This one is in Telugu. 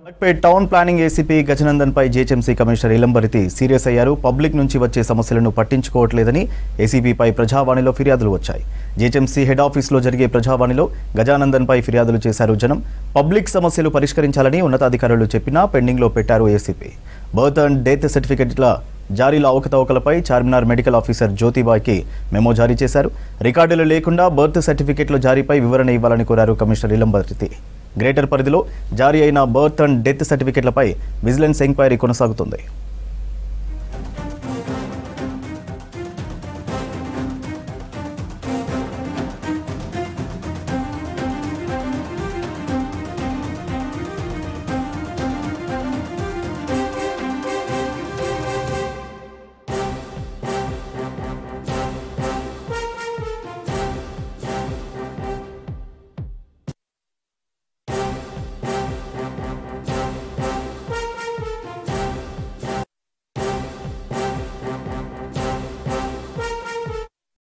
మలక్పేట్ టౌన్ ప్లానింగ్ ఏసీపీ గజనందన్ పై జీహెచ్ఎంసీ కమిషనర్ ఇలంబరితి సీరియస్ అయ్యారు. పబ్లిక్ నుంచి వచ్చే సమస్యలను పట్టించుకోవట్లేదని ఏసీపీపై ప్రజావాణిలో ఫిర్యాదులు వచ్చాయి. జీహెచ్ఎంసీ హెడ్ ఆఫీస్లో జరిగే ప్రజావాణిలో గజానందన్ పై ఫిర్యాదులు చేశారు జనం. పబ్లిక్ సమస్యలు పరిష్కరించాలని ఉన్నతాధికారులు చెప్పినా పెండింగ్లో పెట్టారు ఏసీపీ. బర్త్ అండ్ డెత్ సర్టిఫికెట్ల జారీలో అవకతవకలపై చార్మినార్ మెడికల్ ఆఫీసర్ జ్యోతిబాయ్కి మెమో జారీ చేశారు. రికార్డులు లేకుండా బర్త్ సర్టిఫికెట్ల జారీపై వివరణ ఇవ్వాలని కోరారు కమిషనర్ ఇలంబరితి. గ్రేటర్ పరిధిలో జారీ అయిన బర్త్ అండ్ డెత్ సర్టిఫికెట్లపై విజిలెన్స్ ఎంక్వైరీ కొనసాగుతుంది.